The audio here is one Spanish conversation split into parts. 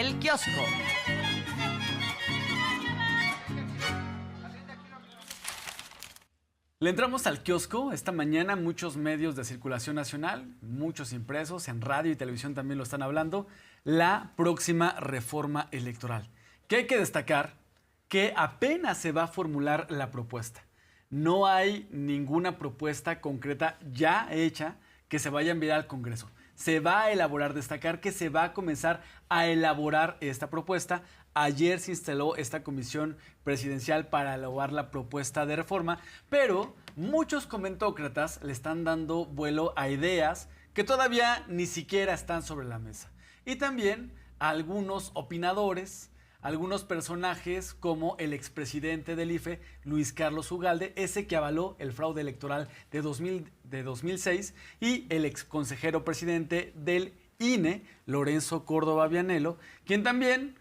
El Kiosco. Le entramos al kiosco. Esta mañana muchos medios de circulación nacional, muchos impresos, en radio y televisión también lo están hablando, la próxima reforma electoral. Que hay que destacar que apenas se va a formular la propuesta. No hay ninguna propuesta concreta ya hecha que se vaya a enviar al Congreso. Se va a elaborar, destacar que se va a comenzar a elaborar esta propuesta. Ayer se instaló esta comisión presidencial para elaborar la propuesta de reforma, pero muchos comentócratas le están dando vuelo a ideas que todavía ni siquiera están sobre la mesa. Y también a algunos opinadores, algunos personajes como el expresidente del IFE, Luis Carlos Ugalde, ese que avaló el fraude electoral de 2006, y el exconsejero presidente del INE, Lorenzo Córdoba Vianello, quien también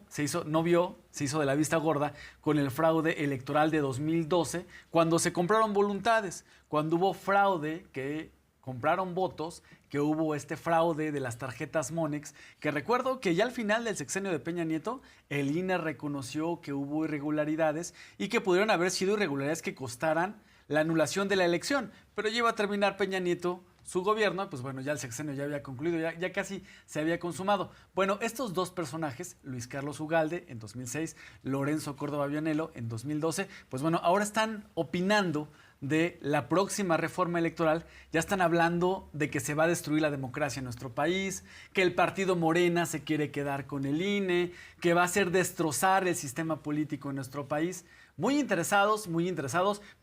se hizo de la vista gorda con el fraude electoral de 2012, cuando se compraron voluntades, cuando hubo fraude, que compraron votos, que hubo este fraude de las tarjetas Monex, que recuerdo que ya al final del sexenio de Peña Nieto, el INE reconoció que hubo irregularidades y que pudieron haber sido irregularidades que costaran la anulación de la elección, pero ya iba a terminar Peña Nieto su gobierno, pues bueno, ya el sexenio ya había concluido, ya casi se había consumado. Bueno, estos dos personajes, Luis Carlos Ugalde en 2006, Lorenzo Córdoba Vianello en 2012, pues bueno, ahora están opinando de la próxima reforma electoral. Ya están hablando de que se va a destruir la democracia en nuestro país, que el partido Morena se quiere quedar con el INE, que va a hacer destrozar el sistema político en nuestro país. Muy interesados,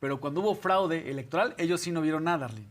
pero cuando hubo fraude electoral, ellos sí no vieron nada, Arlene.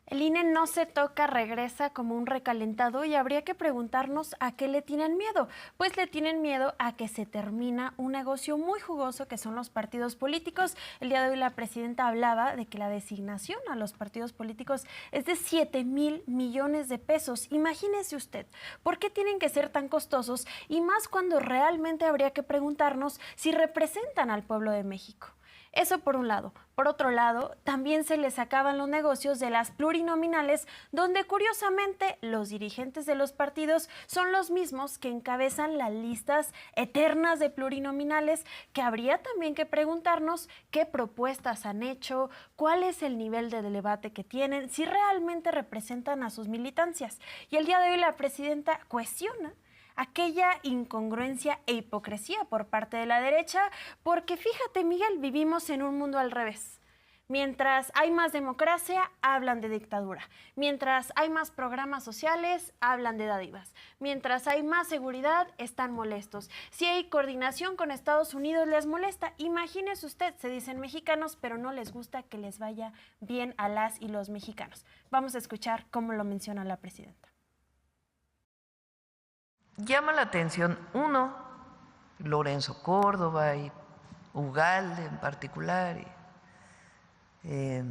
El INE no se toca, regresa como un recalentado y habría que preguntarnos a qué le tienen miedo. Pues le tienen miedo a que se termina un negocio muy jugoso que son los partidos políticos. El día de hoy la presidenta hablaba de que la designación a los partidos políticos es de 7,000 millones de pesos. Imagínese usted, ¿por qué tienen que ser tan costosos? Y más cuando realmente habría que preguntarnos si representan al pueblo de México. Eso por un lado. Por otro lado, también se les acaban los negocios de las plurinominales, donde curiosamente los dirigentes de los partidos son los mismos que encabezan las listas eternas de plurinominales, que habría también que preguntarnos qué propuestas han hecho, cuál es el nivel de debate que tienen, si realmente representan a sus militancias. Y el día de hoy la presidenta cuestiona aquella incongruencia e hipocresía por parte de la derecha, porque fíjate, Miguel, vivimos en un mundo al revés. Mientras hay más democracia, hablan de dictadura. Mientras hay más programas sociales, hablan de dádivas. Mientras hay más seguridad, están molestos. Si hay coordinación con Estados Unidos, les molesta. Imagínese usted, se dicen mexicanos, pero no les gusta que les vaya bien a las y los mexicanos. Vamos a escuchar cómo lo menciona la presidenta. Llama la atención, uno, Lorenzo Córdoba y Ugalde en particular, que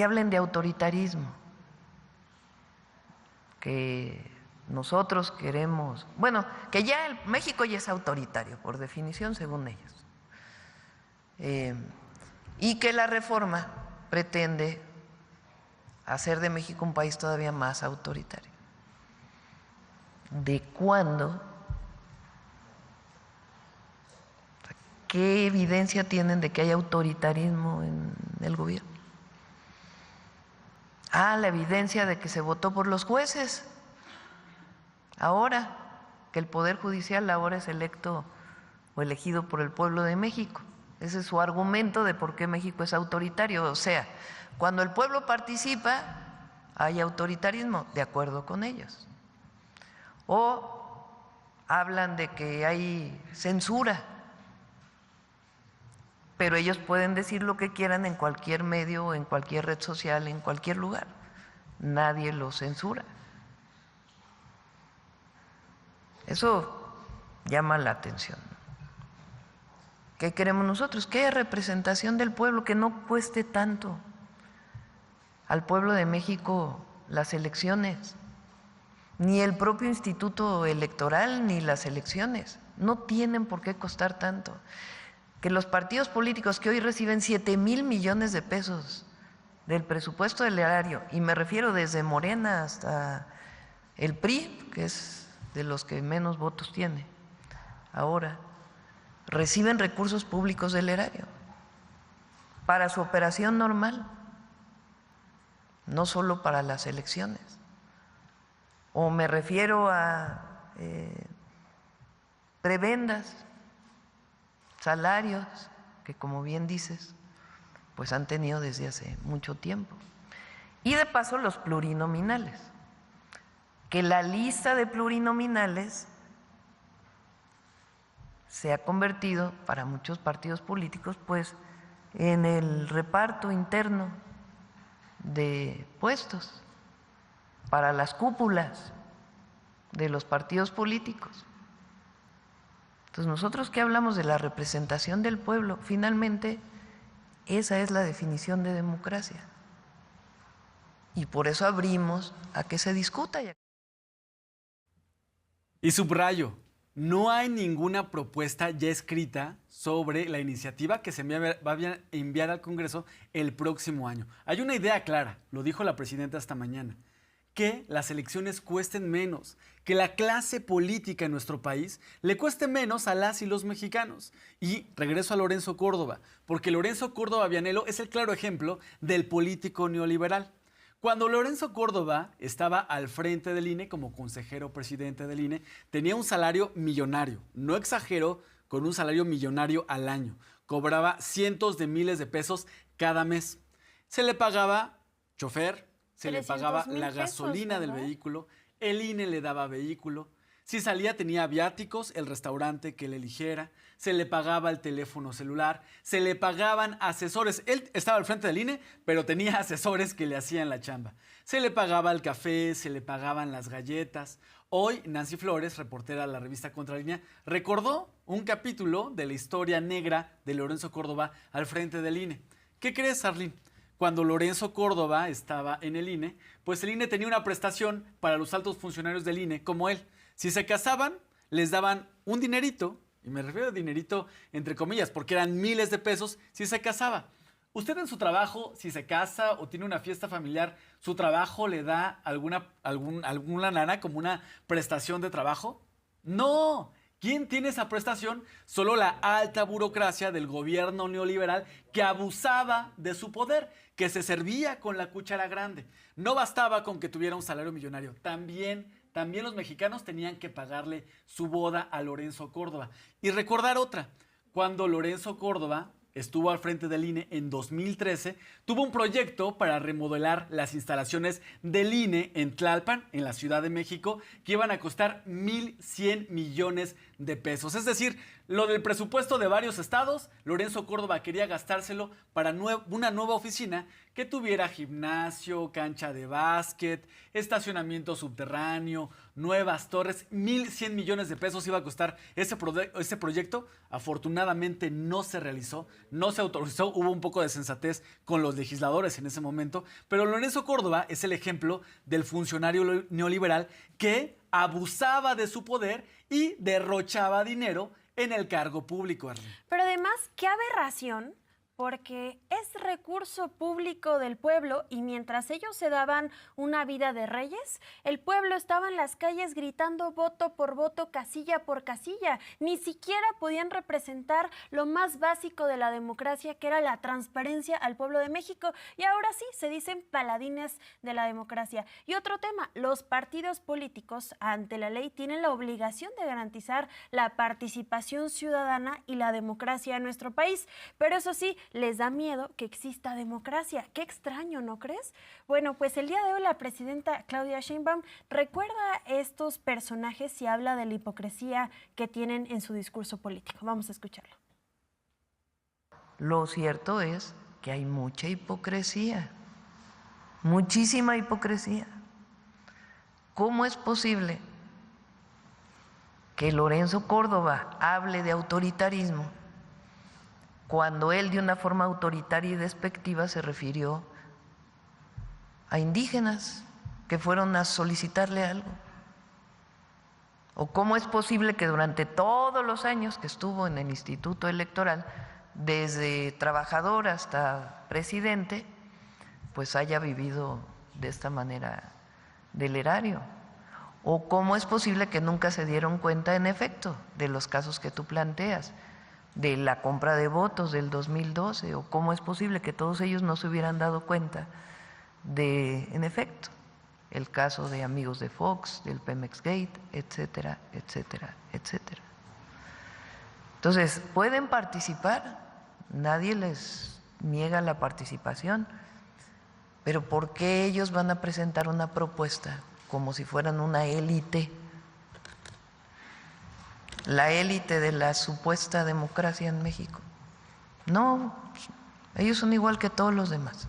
hablen de autoritarismo, que nosotros queremos, bueno, que ya México ya es autoritario, por definición, según ellos, y que la reforma pretende hacer de México un país todavía más autoritario. ¿De cuándo? ¿Qué evidencia tienen de que hay autoritarismo en el gobierno? La evidencia de que se votó por los jueces. Ahora, que el Poder Judicial ahora es electo o elegido por el pueblo de México. Ese es su argumento de por qué México es autoritario. O sea, cuando el pueblo participa, hay autoritarismo, de acuerdo con ellos. O hablan de que hay censura, pero ellos pueden decir lo que quieran en cualquier medio, en cualquier red social, en cualquier lugar. Nadie los censura. Eso llama la atención. ¿Qué queremos nosotros? Que haya representación del pueblo, que no cueste tanto al pueblo de México las elecciones. Ni el propio Instituto Electoral ni las elecciones no tienen por qué costar tanto. Que los partidos políticos que hoy reciben 7,000 millones de pesos del presupuesto del erario, y me refiero desde Morena hasta el PRI, que es de los que menos votos tiene ahora, reciben recursos públicos del erario para su operación normal, no solo para las elecciones. O me refiero a prebendas, salarios, que como bien dices, pues han tenido desde hace mucho tiempo. Y de paso los plurinominales, que la lista de plurinominales se ha convertido para muchos partidos políticos pues en el reparto interno de puestos para las cúpulas de los partidos políticos. Entonces nosotros que hablamos de la representación del pueblo, finalmente esa es la definición de democracia. Y por eso abrimos a que se discuta. Y subrayo, no hay ninguna propuesta ya escrita sobre la iniciativa que se va a enviar al Congreso el próximo año. Hay una idea clara, lo dijo la presidenta esta mañana, que las elecciones cuesten menos, que la clase política en nuestro país le cueste menos a las y los mexicanos. Y regreso a Lorenzo Córdoba, porque Lorenzo Córdoba Vianello es el claro ejemplo del político neoliberal. Cuando Lorenzo Córdoba estaba al frente del INE como consejero presidente del INE, tenía un salario millonario, no exagero, con un salario millonario al año. Cobraba cientos de miles de pesos cada mes. Se le pagaba chofer, se le pagaba la gasolina del vehículo, el INE le daba vehículo. Si salía tenía viáticos, el restaurante que le eligiera, se le pagaba el teléfono celular, se le pagaban asesores. Él estaba al frente del INE, pero tenía asesores que le hacían la chamba. Se le pagaba el café, se le pagaban las galletas. Hoy Nancy Flores, reportera de la revista Contralínea, recordó un capítulo de la historia negra de Lorenzo Córdoba al frente del INE. ¿Qué crees, Arlene? Cuando Lorenzo Córdoba estaba en el INE, pues el INE tenía una prestación para los altos funcionarios del INE como él. Si se casaban, les daban un dinerito, y me refiero a dinerito entre comillas, porque eran miles de pesos si se casaba. ¿Usted en su trabajo, si se casa o tiene una fiesta familiar, su trabajo le da alguna lana como una prestación de trabajo? ¡No! ¿Quién tiene esa prestación? Solo la alta burocracia del gobierno neoliberal que abusaba de su poder, que se servía con la cuchara grande. No bastaba con que tuviera un salario millonario, también los mexicanos tenían que pagarle su boda a Lorenzo Córdoba. Y recordar otra, cuando Lorenzo Córdoba estuvo al frente del INE en 2013, tuvo un proyecto para remodelar las instalaciones del INE en Tlalpan, en la Ciudad de México, que iban a costar 1,100 millones de pesos. Es decir, lo del presupuesto de varios estados, Lorenzo Córdoba quería gastárselo para una nueva oficina que tuviera gimnasio, cancha de básquet, estacionamiento subterráneo, nuevas torres. 1,100 millones de pesos iba a costar ese proyecto. Afortunadamente no se realizó, no se autorizó, hubo un poco de sensatez con los legisladores en ese momento, pero Lorenzo Córdoba es el ejemplo del funcionario neoliberal que abusaba de su poder y derrochaba dinero en el cargo público. Pero además, qué aberración, porque es recurso público del pueblo y mientras ellos se daban una vida de reyes, el pueblo estaba en las calles gritando voto por voto, casilla por casilla. Ni siquiera podían representar lo más básico de la democracia, que era la transparencia al pueblo de México. Y ahora sí, se dicen paladines de la democracia. Y otro tema, los partidos políticos ante la ley tienen la obligación de garantizar la participación ciudadana y la democracia en nuestro país. Pero eso sí, les da miedo que exista democracia. Qué extraño, ¿no crees? Bueno, pues el día de hoy la presidenta Claudia Sheinbaum recuerda estos personajes y habla de la hipocresía que tienen en su discurso político. Vamos a escucharlo. Lo cierto es que hay mucha hipocresía, muchísima hipocresía. ¿Cómo es posible que Lorenzo Córdoba hable de autoritarismo cuando él de una forma autoritaria y despectiva se refirió a indígenas que fueron a solicitarle algo? ¿O cómo es posible que durante todos los años que estuvo en el Instituto Electoral, desde trabajador hasta presidente, pues haya vivido de esta manera del erario? ¿O cómo es posible que nunca se dieron cuenta, en efecto, de los casos que tú planteas, de la compra de votos del 2012? ¿O cómo es posible que todos ellos no se hubieran dado cuenta de, en efecto, el caso de amigos de Fox, del Pemex Gate, etcétera, etcétera, etcétera? Entonces, pueden participar, nadie les niega la participación, pero ¿por qué ellos van a presentar una propuesta como si fueran una élite? La élite de la supuesta democracia en México. No, ellos son igual que todos los demás.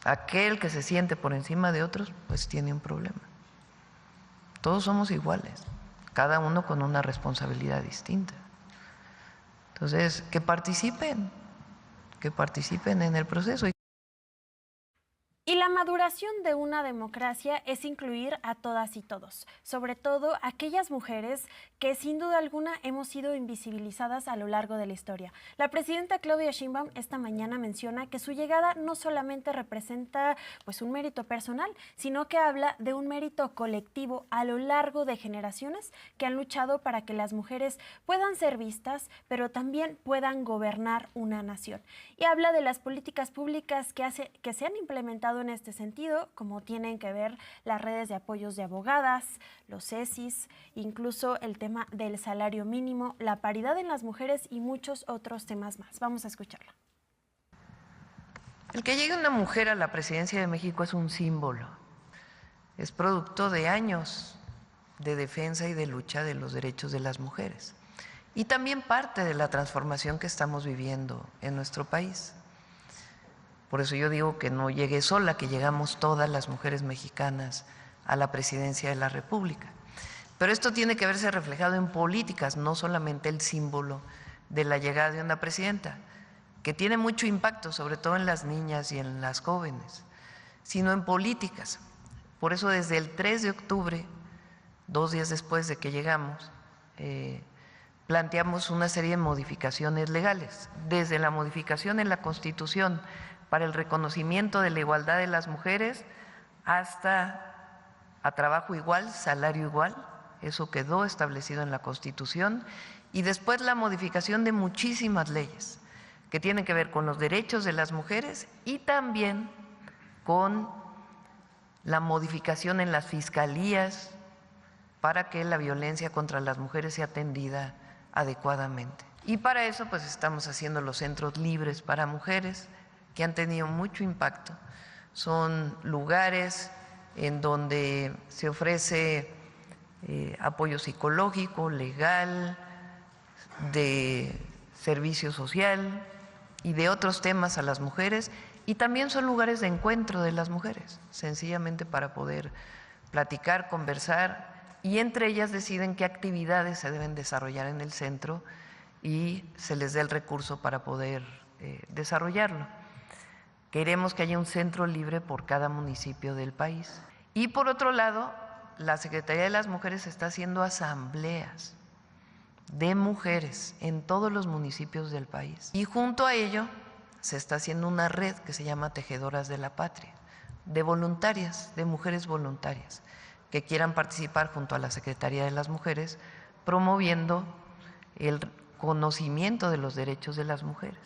Aquel que se siente por encima de otros, pues tiene un problema. Todos somos iguales, cada uno con una responsabilidad distinta. Entonces, que participen en el proceso. Y la maduración de una democracia es incluir a todas y todos, sobre todo aquellas mujeres que sin duda alguna hemos sido invisibilizadas a lo largo de la historia. La presidenta Claudia Sheinbaum esta mañana menciona que su llegada no solamente representa pues un mérito personal, sino que habla de un mérito colectivo a lo largo de generaciones que han luchado para que las mujeres puedan ser vistas, pero también puedan gobernar una nación. Y habla de las políticas públicas que se han implementado en este sentido, como tienen que ver las redes de apoyos de abogadas, los CESIs, incluso el tema del salario mínimo, la paridad en las mujeres y muchos otros temas más. Vamos a escucharla. El que llegue una mujer a la presidencia de México es un símbolo, es producto de años de defensa y de lucha de los derechos de las mujeres y también parte de la transformación que estamos viviendo en nuestro país. Por eso yo digo que no llegué sola, que llegamos todas las mujeres mexicanas a la presidencia de la República. Pero esto tiene que verse reflejado en políticas, no solamente el símbolo de la llegada de una presidenta, que tiene mucho impacto, sobre todo en las niñas y en las jóvenes, sino en políticas. Por eso desde el 3 de octubre, 2 días después de que llegamos, planteamos una serie de modificaciones legales, desde la modificación en la Constitución para el reconocimiento de la igualdad de las mujeres hasta a trabajo igual, salario igual, eso quedó establecido en la Constitución, y después la modificación de muchísimas leyes que tienen que ver con los derechos de las mujeres y también con la modificación en las fiscalías para que la violencia contra las mujeres sea atendida adecuadamente. Y para eso pues estamos haciendo los centros libres para mujeres, que han tenido mucho impacto. Son lugares en donde se ofrece apoyo psicológico, legal, de servicio social y de otros temas a las mujeres, y también son lugares de encuentro de las mujeres, sencillamente para poder platicar, conversar, y entre ellas deciden qué actividades se deben desarrollar en el centro y se les dé el recurso para poder desarrollarlo. Queremos que haya un centro libre por cada municipio del país. Y por otro lado, la Secretaría de las Mujeres está haciendo asambleas de mujeres en todos los municipios del país. Y junto a ello se está haciendo una red que se llama Tejedoras de la Patria, de voluntarias, de mujeres voluntarias, que quieran participar junto a la Secretaría de las Mujeres, promoviendo el conocimiento de los derechos de las mujeres.